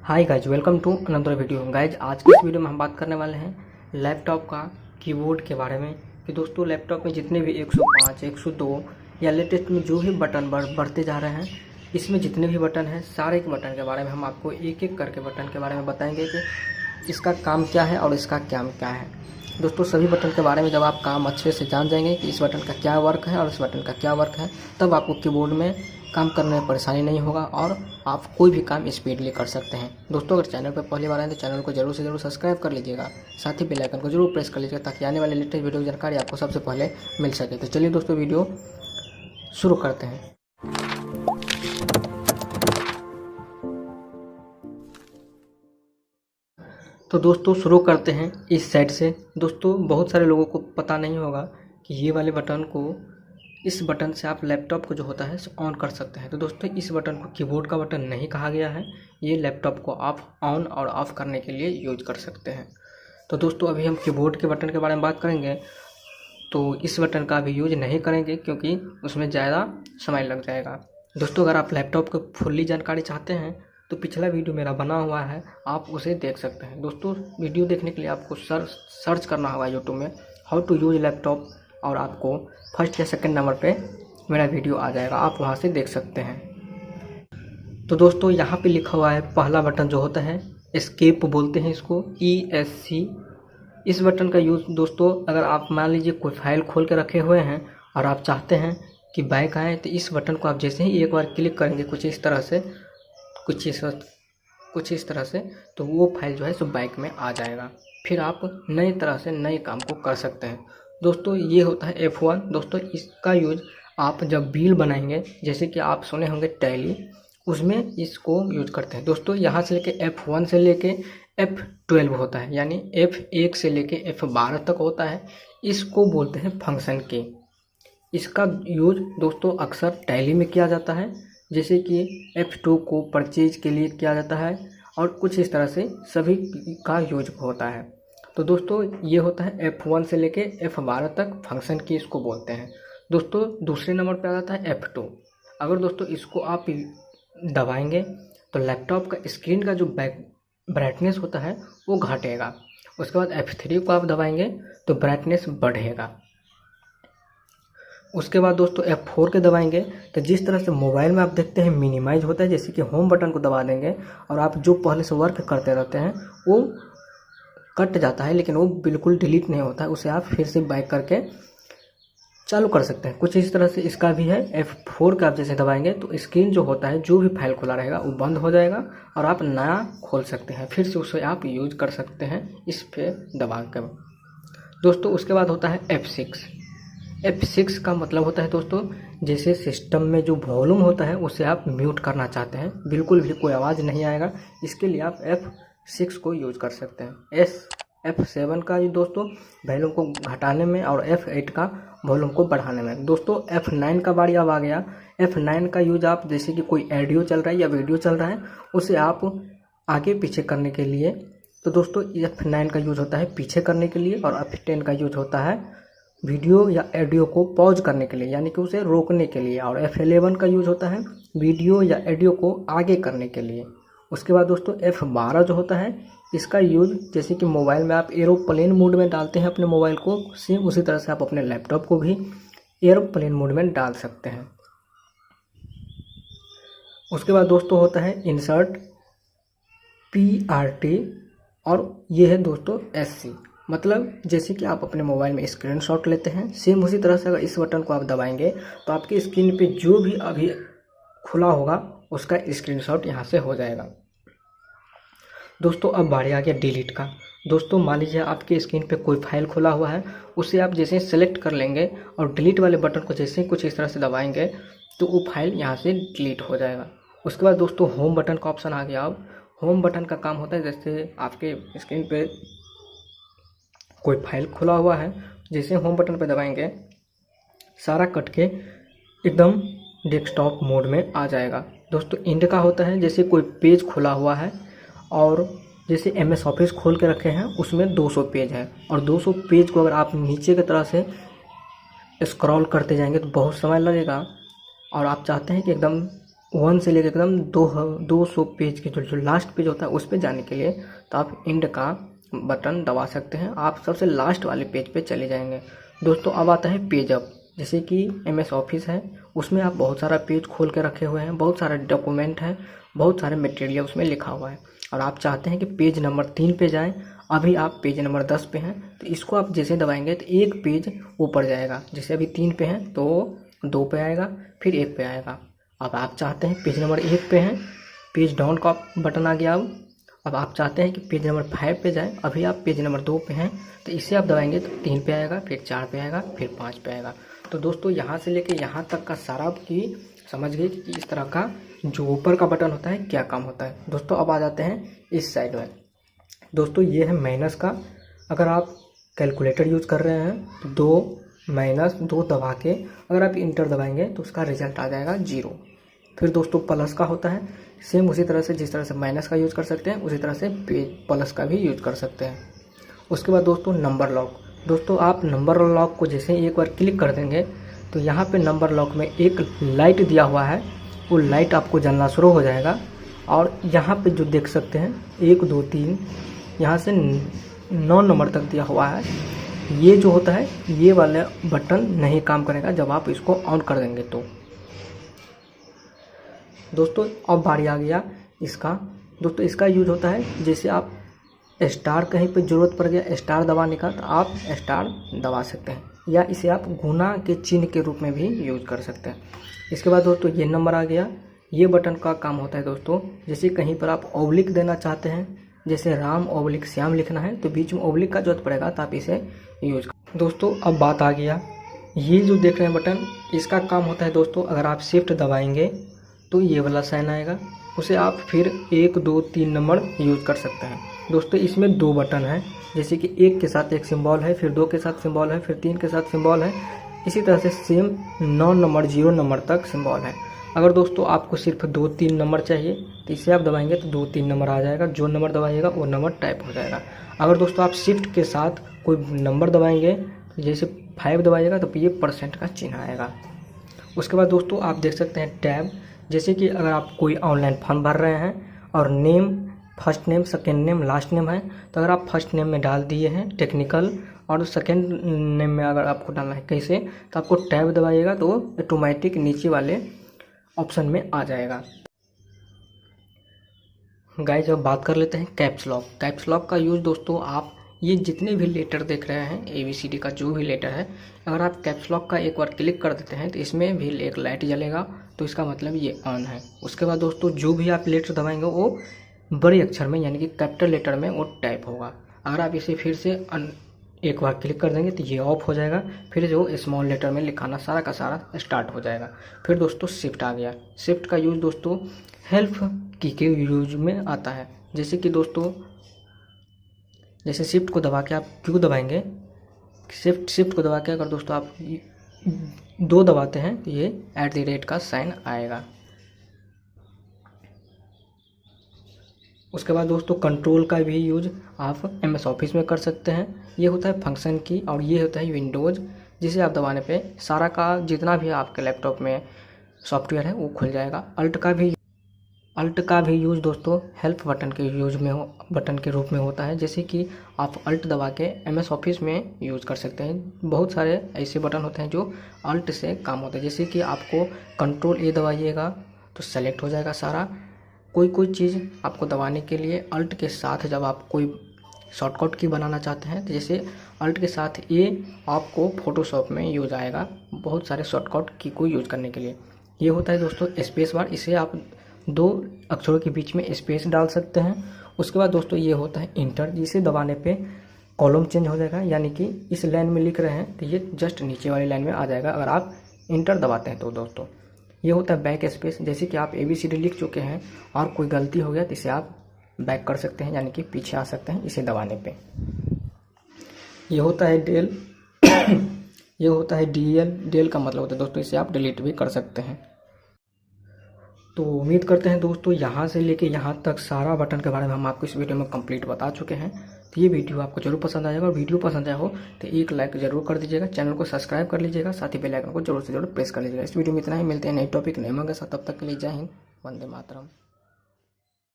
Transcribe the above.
Hi guys, welcome to another video. Guys, आज की इस वीडियो में हम बात करने वाले हैं लैपटॉप का कीबोर्ड के बारे में कि दोस्तों लैपटॉप में जितने भी 105, 102 या लेटेस्ट में जो भी बटन बढ़ते जा रहे हैं, इसमें जितने भी बटन हैं सारे के बटन के बारे में हम आपको एक एक करके बटन के बारे में बताएंगे कि इसका काम क्या है और इसका क्या क्या है। दोस्तों सभी बटन के बारे में जब आप काम अच्छे से जान जाएंगे कि इस बटन का क्या वर्क है और इस बटन का क्या वर्क है, तब आपको कीबोर्ड में काम करने में परेशानी नहीं होगा और आप कोई भी काम स्पीडली कर सकते हैं। दोस्तों अगर चैनल पर पहली बार आए तो चैनल को जरूर से जरूर सब्सक्राइब कर लीजिएगा, साथ ही बेल आइकन को जरूर प्रेस कर लीजिएगा ताकि आने वाले लेटेस्ट वीडियो की जानकारी आपको सबसे पहले मिल सके। तो चलिए दोस्तों वीडियो शुरू करते हैं। तो दोस्तों शुरू करते हैं इस साइड से। दोस्तों बहुत सारे लोगों को पता नहीं होगा कि ये वाले बटन को, इस बटन से आप लैपटॉप को जो होता है ऑन कर सकते हैं। तो दोस्तों इस बटन को कीबोर्ड का बटन नहीं कहा गया है, ये लैपटॉप को आप ऑन और ऑफ करने के लिए यूज कर सकते हैं। तो दोस्तों अभी हम कीबोर्ड के बटन के बारे में बात करेंगे, तो इस बटन का अभी यूज नहीं करेंगे क्योंकि उसमें ज़्यादा समय लग जाएगा। दोस्तों अगर आप लैपटॉप की फुल्ली जानकारी चाहते हैं तो पिछला वीडियो मेरा बना हुआ है, आप उसे देख सकते हैं। दोस्तों वीडियो देखने के लिए आपको सर्च करना होगा यूट्यूब में हाउ टू यूज लैपटॉप, और आपको फर्स्ट या सेकंड नंबर पे मेरा वीडियो आ जाएगा, आप वहां से देख सकते हैं। तो दोस्तों यहाँ पे लिखा हुआ है पहला बटन जो होता है एस्केप बोलते हैं इसको, ESC। इस बटन का यूज़ दोस्तों अगर आप मान लीजिए कोई फाइल खोल के रखे हुए हैं और आप चाहते हैं कि बैक आए, तो इस बटन को आप जैसे ही एक बार क्लिक करेंगे कुछ इस तरह से तो वो फाइल जो है सो बैक में आ जाएगा। फिर आप नई तरह से नए काम को कर सकते हैं। दोस्तों ये होता है F1। दोस्तों इसका यूज आप जब बिल बनाएंगे, जैसे कि आप सुने होंगे टैली, उसमें इसको यूज करते हैं। दोस्तों यहाँ से लेके F1 से लेके F12 होता है, यानी F1 से लेके F12 तक होता है। इसको बोलते हैं फंक्शन की। इसका यूज दोस्तों अक्सर टैली में किया जाता है, जैसे कि F2 को परचेज के लिए किया जाता है और कुछ इस तरह से सभी का यूज होता है। तो दोस्तों ये होता है F1 से लेके F12 तक फंक्शन की इसको बोलते हैं। दोस्तों दूसरे नंबर पे आ जाता है F2। अगर दोस्तों इसको आप दबाएंगे तो लैपटॉप का स्क्रीन का जो ब्राइटनेस होता है वो घटेगा। उसके बाद F3 को आप दबाएंगे तो ब्राइटनेस बढ़ेगा। उसके बाद दोस्तों F4 के दबाएंगे तो जिस तरह से मोबाइल में आप देखते हैं मिनिमाइज होता है, जैसे कि होम बटन को दबा देंगे और आप जो पहले से वर्क करते रहते हैं वो कट जाता है, लेकिन वो बिल्कुल डिलीट नहीं होता है, उसे आप फिर से बैक करके चालू कर सकते हैं। कुछ इस तरह से इसका भी है। F4 का आप जैसे दबाएंगे तो स्क्रीन जो होता है, जो भी फाइल खुला रहेगा वो बंद हो जाएगा और आप नया खोल सकते हैं, फिर से उसे आप यूज कर सकते हैं इस पे दबा कर। दोस्तों उसके बाद होता है F6। F6 का मतलब होता है दोस्तों, जैसे सिस्टम में जो वॉल्यूम होता है उसे आप म्यूट करना चाहते हैं, बिल्कुल भी कोई आवाज़ नहीं आएगा, इसके लिए आप F6 को यूज कर सकते हैं। F7 का जो दोस्तों वॉल्यूम को घटाने में और F8 का वॉल्यूम को बढ़ाने में। दोस्तों F9 का बारी अब आ गया। F9 का यूज आप जैसे कि कोई ऑडियो चल रहा है या वीडियो चल रहा है, उसे आप आगे पीछे करने के लिए, तो दोस्तों F9 का यूज होता है पीछे करने के लिए, और F10 का यूज होता है वीडियो या ऑडियो को पॉज करने के लिए, यानी कि उसे रोकने के लिए, और F11 का यूज होता है वीडियो या ऑडियो को आगे करने के लिए। उसके बाद दोस्तों F12 जो होता है, इसका यूज जैसे कि मोबाइल में आप एरोप्लेन मोड में डालते हैं अपने मोबाइल को, सेम उसी तरह से आप अपने लैपटॉप को भी एरोप्लेन मोड में डाल सकते हैं। उसके बाद दोस्तों होता है इंसर्ट, PRT, और ये है दोस्तों SC। मतलब जैसे कि आप अपने मोबाइल में स्क्रीनशॉट लेते हैं, सेम उसी तरह से अगर इस बटन को आप दबाएंगे तो आपकी स्क्रीन पे जो भी अभी खुला होगा उसका स्क्रीनशॉट यहाँ से हो जाएगा। दोस्तों अब बारी आ गया डिलीट का। दोस्तों मान लीजिए आपके स्क्रीन पे कोई फाइल खुला हुआ है, उसे आप जैसे सेलेक्ट कर लेंगे और डिलीट वाले बटन को जैसे ही कुछ इस तरह से दबाएंगे तो वो फाइल यहाँ से डिलीट हो जाएगा। उसके बाद दोस्तों होम बटन का ऑप्शन आ गया। अब होम बटन का काम होता है, जैसे आपके स्क्रीन पे कोई फाइल खुला हुआ है, जैसे होम बटन पे दबाएंगे सारा कट के एकदम डेस्कटॉप मोड में आ जाएगा। दोस्तों इंड का होता है, जैसे कोई पेज खुला हुआ है और जैसे MS ऑफिस खोल के रखे हैं, उसमें 200 पेज है और 200 पेज को अगर आप नीचे की तरह से स्क्रॉल करते जाएंगे तो बहुत समय लगेगा, और आप चाहते हैं कि एकदम 1 से लेकर एकदम 200 पेज के जो लास्ट पेज होता है उस पे जाने के लिए तो आप इंड का बटन दबा सकते हैं। आप सबसे लास्ट वाले पेज पे चले जाएंगे। दोस्तों अब आता है पेज अप। जैसे कि MS ऑफिस है, उसमें आप बहुत सारा पेज खोल के रखे हुए हैं, बहुत सारे डॉक्यूमेंट हैं, बहुत सारे मटेरियल उसमें लिखा हुआ है और आप चाहते हैं कि पेज नंबर 3 पे जाएं। अभी आप पेज नंबर 10 पे हैं तो इसको आप जैसे दबाएंगे तो एक पेज ऊपर जाएगा। जैसे अभी 3 पे हैं तो 2 पे आएगा, फिर 1 पे आएगा। अब आप चाहते हैं पेज नंबर 1 पे हैं, पेज डाउन का बटन आ गया। अब आप चाहते हैं कि पेज नंबर 5 पे जाएं, अभी आप पेज नंबर 2 पे हैं तो इसे आप दबाएंगे तो 3 पे आएगा, फिर 4 पे आएगा, फिर 5 पे आएगा। तो दोस्तों यहाँ से लेके यहाँ तक का सारा की समझ गए कि इस तरह का जो ऊपर का बटन होता है क्या काम होता है। दोस्तों अब आ जाते हैं इस साइड में। दोस्तों ये है माइनस का। अगर आप कैलकुलेटर यूज़ कर रहे हैं तो 2 दबा के अगर आप इंटर दबाएंगे तो उसका रिजल्ट आ जाएगा 0। फिर दोस्तों प्लस का होता है, सेम उसी तरह से जिस तरह से माइनस का यूज़ कर सकते हैं उसी तरह से प्लस का भी यूज़ कर सकते हैं। उसके बाद दोस्तों नंबर लॉक। दोस्तों आप नंबर लॉक को जैसे एक बार क्लिक कर देंगे तो यहाँ पे नंबर लॉक में एक लाइट दिया हुआ है, वो लाइट आपको जलना शुरू हो जाएगा। और यहाँ पे जो देख सकते हैं 1 2 3 यहाँ से 9 नंबर तक दिया हुआ है, ये जो होता है ये वाला बटन नहीं काम करेगा जब आप इसको ऑन कर देंगे तो। दोस्तों अब बारी आ गया इसका। दोस्तों इसका यूज होता है जैसे आप स्टार कहीं पे ज़रूरत पड़ गया स्टार दबाने का तो आप स्टार दबा सकते हैं, या इसे आप गुना के चिन्ह के रूप में भी यूज कर सकते हैं। इसके बाद दोस्तों ये नंबर आ गया। ये बटन का काम होता है दोस्तों जैसे कहीं पर आप ऑब्लिक देना चाहते हैं, जैसे राम ऑब्लिक श्याम लिखना है तो बीच में ऑब्लिक का जरूरत पड़ेगा तो आप इसे यूज कर। दोस्तों अब बात आ गया, ये जो देख रहे हैं बटन, इसका काम होता है दोस्तों अगर आप शिफ्ट दबाएंगे तो ये वाला साइन आएगा, उसे आप फिर 1 2 3 नंबर यूज कर सकते हैं। दोस्तों इसमें 2 बटन हैं, जैसे कि 1 के साथ एक सिंबल है, फिर 2 के साथ सिंबल है, फिर 3 के साथ सिंबल है, इसी तरह से सेम 9 नंबर 0 नंबर तक सिंबल है। अगर दोस्तों आपको सिर्फ 2 3 नंबर चाहिए तो इसे आप दबाएंगे तो 2 3 नंबर आ जाएगा, जो नंबर दबाइएगा वो नंबर टाइप हो जाएगा। अगर दोस्तों आप शिफ्ट के साथ कोई नंबर दबाएंगे जैसे 5 दबाइएगा तो ये % का चिन्ह आएगा। उसके बाद दोस्तों आप देख सकते हैं टैब, जैसे कि अगर आप कोई ऑनलाइन फॉर्म भर रहे हैं और name first name second name last name है तो अगर आप फर्स्ट नेम में डाल दिए हैं टेक्निकल और सेकेंड नेम में अगर आपको डालना है कैसे तो आपको टैब दबाइएगा तो ऑटोमेटिक नीचे वाले ऑप्शन में आ जाएगा। गाइस अब बात कर लेते हैं कैप्स लॉक। कैप्स लॉक का यूज़ दोस्तों आप ये जितने भी लेटर देख रहे हैं ABCD का जो भी लेटर है, अगर आप कैप्स लॉक का एक बार क्लिक कर देते हैं तो इसमें भी एक लाइट जलेगा तो इसका मतलब ये ऑन है। उसके बाद दोस्तों जो भी आप लेटर दबाएंगे वो बड़े अक्षर में यानी कि कैपिटल लेटर में वो टाइप होगा। अगर आप इसे फिर से एक बार क्लिक कर देंगे तो ये ऑफ हो जाएगा, फिर जो स्मॉल लेटर में लिखाना सारा का सारा स्टार्ट हो जाएगा। फिर दोस्तों शिफ्ट आ गया। शिफ्ट का यूज़ दोस्तों हेल्प की के यूज में आता है, जैसे कि दोस्तों जैसे शिफ्ट को दबा के आप क्यों दबाएंगे, शिफ्ट को दबा के अगर दोस्तों आप 2 दबाते हैं तो ये @ का साइन आएगा। उसके बाद दोस्तों कंट्रोल का भी यूज आप MS ऑफिस में कर सकते हैं। ये होता है फंक्शन की और ये होता है विंडोज़, जिसे आप दबाने पे सारा का जितना भी आपके लैपटॉप में सॉफ्टवेयर है वो खुल जाएगा। अल्ट का भी यूज़ दोस्तों हेल्प बटन के रूप में होता है, जैसे कि आप अल्ट दबा के MS ऑफिस में यूज़ कर सकते हैं। बहुत सारे ऐसे बटन होते हैं जो अल्ट से काम होते हैं, जैसे कि आपको कंट्रोल A दबाइएगा तो सेलेक्ट हो जाएगा सारा। कोई चीज़ आपको दबाने के लिए अल्ट के साथ जब आप कोई शॉर्टकट की बनाना चाहते हैं तो जैसे अल्ट के साथ A आपको फोटोशॉप में यूज आएगा बहुत सारे शॉर्टकट की को यूज़ करने के लिए। ये होता है दोस्तों स्पेस बार, इसे आप 2 अक्षरों के बीच में स्पेस डाल सकते हैं। उसके बाद दोस्तों ये होता है इंटर, जिसे दबाने पे कॉलम चेंज हो जाएगा, यानी कि इस लाइन में लिख रहे हैं तो ये जस्ट नीचे वाली लाइन में आ जाएगा अगर आप इंटर दबाते हैं तो। दोस्तों ये होता है बैक स्पेस, जैसे कि आप ABCD लिख चुके हैं और कोई गलती हो गया तो इसे आप बैक कर सकते हैं, यानी कि पीछे आ सकते हैं इसे दबाने पे। ये होता है डेल ये होता है DL का मतलब होता है दोस्तों इसे आप डिलीट भी कर सकते हैं। तो उम्मीद करते हैं दोस्तों यहाँ से लेके यहाँ तक सारा बटन के बारे में हम आपको इस वीडियो में कंप्लीट बता चुके हैं। तो ये वीडियो आपको जरूर पसंद आएगा, और वीडियो पसंद आया हो तो एक लाइक जरूर कर दीजिएगा, चैनल को सब्सक्राइब कर लीजिएगा, साथ ही बेल आइकन को जरूर से जरूर प्रेस कर लीजिएगा। इस वीडियो में इतना ही, मिलते हैं नई टॉपिक नए मंगे साथ, तब तक के लिए जय हिंद, वंदे मातरम।